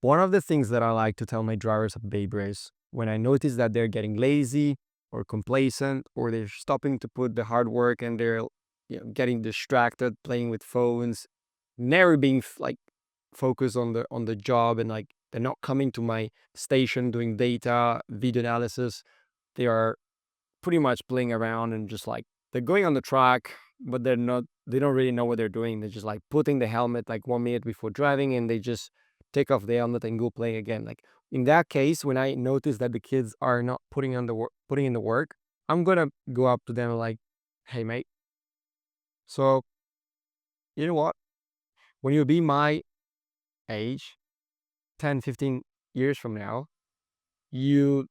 One of the things that I like to tell my drivers at BabyRace, when I notice that they're getting lazy or complacent, or they're stopping to put the hard work and they're getting distracted, playing with phones, never being like focused on the job, and like they're not coming to my station doing data, video analysis. They are pretty much playing around and just like they're going on the track, but they don't really know what they're doing. They're just like putting the helmet like 1 minute before driving, and they just take off the helmet and go play again. Like in that case, when I notice that the kids are not putting in the work, I'm gonna go up to them like, hey mate, so you know what? When you'll be my age, 10, 15 years from now, you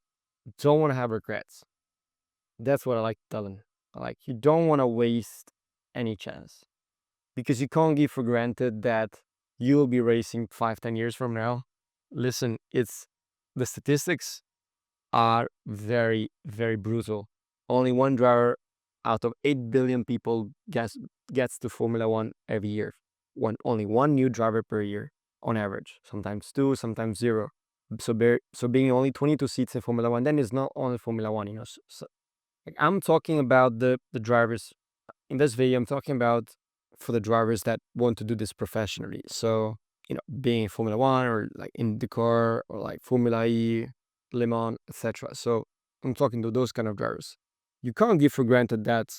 don't want to have regrets. That's what I like to tell them. Like, you don't want to waste any chance, because you can't give for granted that you'll be racing 5, 10 years from now. Listen, it's the statistics are very, very brutal. Only one driver out of 8 billion people gets to Formula One every year. Only one new driver per year on average. Sometimes two, sometimes zero. So being only 22 seats in Formula One, then it's not only Formula One. So, like, I'm talking about the drivers in this video. I'm talking about for the drivers that want to do this professionally. So, being in Formula One or like IndyCar or like Formula E, Le Mans, etc. So I'm talking to those kind of drivers. You can't give for granted that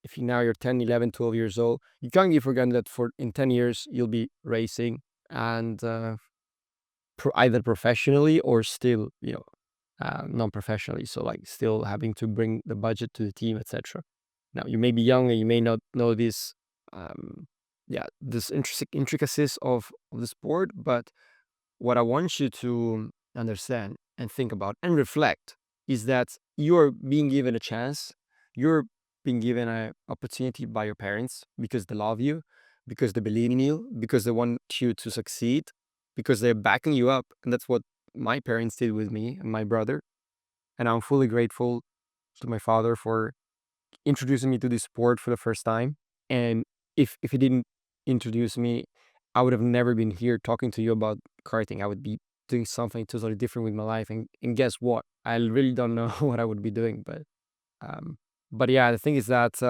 if you're 10, 11, 12 years old, you can't give for granted that in 10 years you'll be racing and either professionally or still, non-professionally. So like still having to bring the budget to the team, etc. Now you may be young and you may not know this, this intricacies of the sport, but what I want you to understand and think about and reflect is that you're being given a chance. You're being given an opportunity by your parents because they love you, because they believe in you, because they want you to succeed, because they're backing you up. And that's what my parents did with me and my brother. And I'm fully grateful to my father for introducing me to this sport for the first time. And if he didn't introduce me, I would have never been here talking to you about karting. I would be doing something totally different with my life. And guess what? I really don't know what I would be doing. Um, but yeah, the thing is that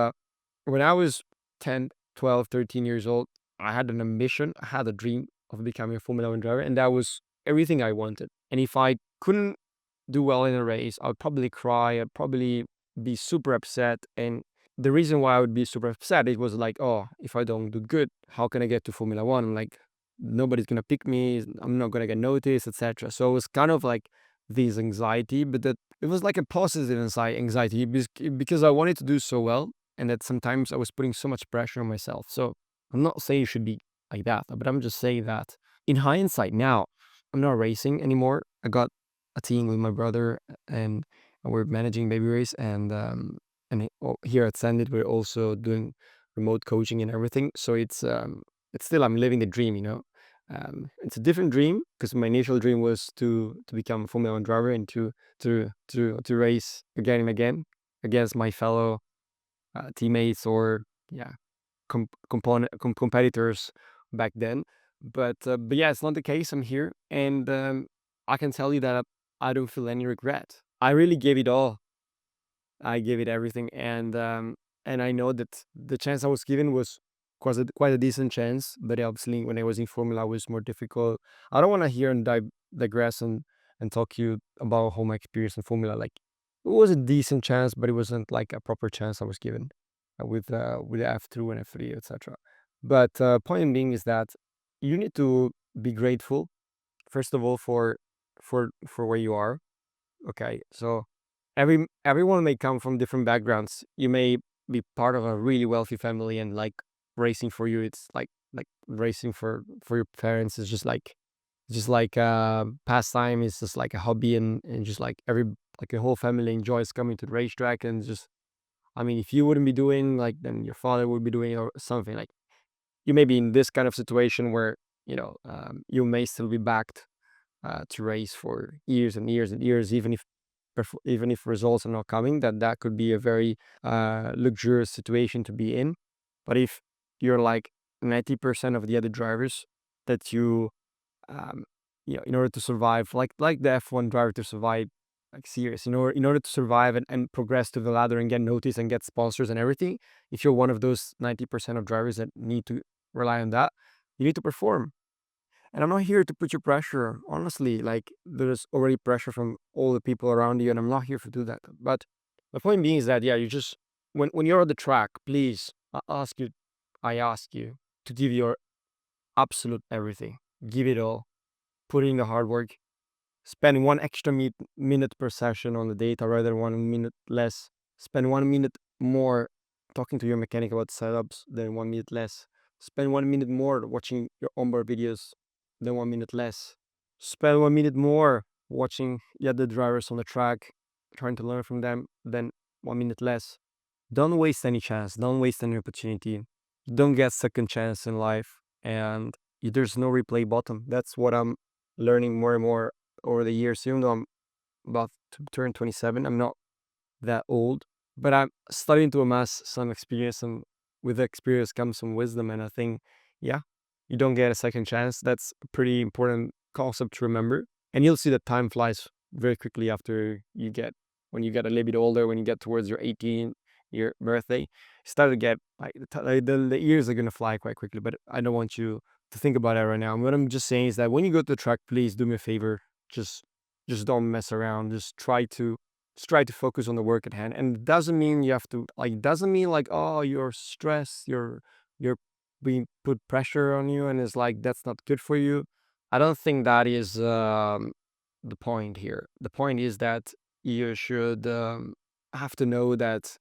when I was 10, 12, 13 years old, I had an ambition, I had a dream of becoming a Formula One driver, and that was everything I wanted. And if I couldn't do well in a race, I would probably cry, I'd probably be super upset. And the reason why I would be super upset, it was like, oh, if I don't do good, how can I get to Formula One? I'm like, nobody's gonna pick me, I'm not gonna get noticed, etc. So it was kind of like this anxiety, but that it was like a positive anxiety because I wanted to do so well, and that sometimes I was putting so much pressure on myself. So I'm not saying you should be like that, but I'm just saying that in hindsight now, I'm not racing anymore. I got a team with my brother, and we're managing BabyRace, here at Senndit we're also doing remote coaching and everything. So it's still, I'm living the dream. It's a different dream because my initial dream was to become a Formula One driver and to race again and again against my fellow teammates or competitors back then. But yeah, it's not the case. I'm here, and I can tell you that I don't feel any regret. I really gave it all. I gave it everything, and I know that the chance I was given was quite a decent chance. But obviously, when I was in Formula, it was more difficult. I don't want to hear and digress and talk you about how my experience in Formula. Like, it was a decent chance, but it wasn't like a proper chance I was given with F2 and F3, etc. But point being is that you need to be grateful first of all for where you are. Okay, so everyone may come from different backgrounds. You may be part of a really wealthy family, and like racing for you, it's like racing for your parents is just like pastime. It's just like a hobby, and just like the whole family enjoys coming to the racetrack. And just, I mean, if you wouldn't be doing like, then your father would be doing or something. Like, you may be in this kind of situation where you may still be backed to race for years and years and years, even if results are not coming. That could be a very luxurious situation to be in. But if you're like 90% of the other drivers, that you um, in order to survive, like the F1 driver to survive, like serious, in order to survive and progress to the ladder and get noticed and get sponsors and everything. If you're one of those 90% of drivers that need to rely on that, you need to perform. And I'm not here to put you pressure. Honestly, like there's already pressure from all the people around you, and I'm not here to do that. But the point being is that, yeah, you just, when you're on the track, please, I ask you to give your absolute everything. Give it all. Put in the hard work. Spend 1 extra minute per session on the data rather than 1 minute less. Spend 1 minute more talking to your mechanic about setups than 1 minute less. Spend 1 minute more watching your onboard videos than 1 minute less. Spend 1 minute more watching the other drivers on the track, trying to learn from them than 1 minute less. Don't waste any chance. Don't waste any opportunity. Don't get second chance in life. And there's no replay button. That's what I'm learning more and more over the years. Even though I'm about to turn 27, I'm not that old, but I'm starting to amass some experience, and with the experience comes some wisdom. And I think, yeah, you don't get a second chance. That's a pretty important concept to remember. And you'll see that time flies very quickly after when you get a little bit older, when you get towards your 18-year birthday, you start to get like the years are gonna fly quite quickly. But I don't want you to think about it right now. And what I'm just saying is that when you go to the track, please do me a favor. Just don't mess around. Just try to focus on the work at hand. And it doesn't mean you have to, like, doesn't mean like, oh, you're stressed, you're being put pressure on you, and it's like that's not good for you. I don't think that is the point here. The point is that you should have to know that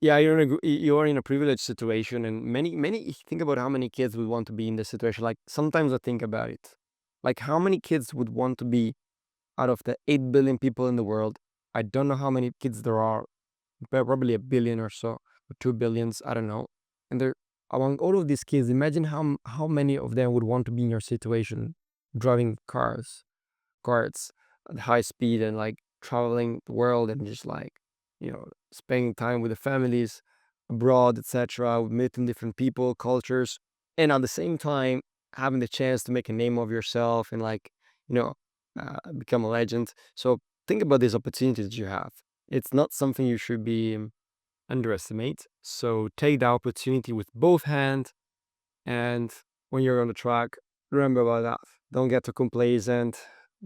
yeah, you're in a privileged situation, and many think about how many kids would want to be in this situation. Like sometimes I think about it, like how many kids would want to be out of the 8 billion people in the world. I don't know how many kids there are, but probably a billion or so, or 2 billions, I don't know. And there, among all of these kids, imagine how many of them would want to be in your situation, driving carts at high speed and like traveling the world and just like, spending time with the families abroad, etc., meeting different people, cultures, and at the same time having the chance to make a name of yourself and like, become a legend. So think about these opportunities you have. It's not something you should be underestimate. So take the opportunity with both hands, and when you're on the track, remember about that. Don't get too complacent.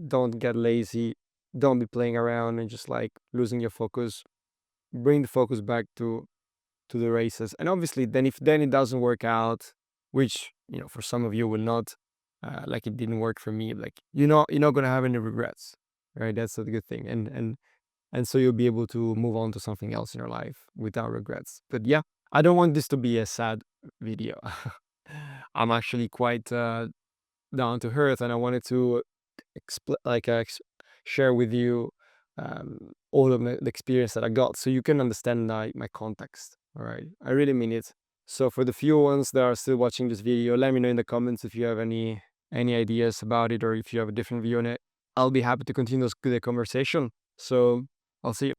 Don't get lazy. Don't be playing around and just like losing your focus. Bring the focus back to the races. And obviously, then if it doesn't work out, which for some of you will not, like it didn't work for me, like you're not gonna have any regrets, right? That's a good thing, and so you'll be able to move on to something else in your life without regrets. But yeah, I don't want this to be a sad video. I'm actually quite down to earth, and I wanted to share with you all of the experience that I got, so you can understand my context. All right, I really mean it. So for the few ones that are still watching this video, let me know in the comments if you have any ideas about it, or if you have a different view on it. I'll be happy to continue the conversation. So I'll see you.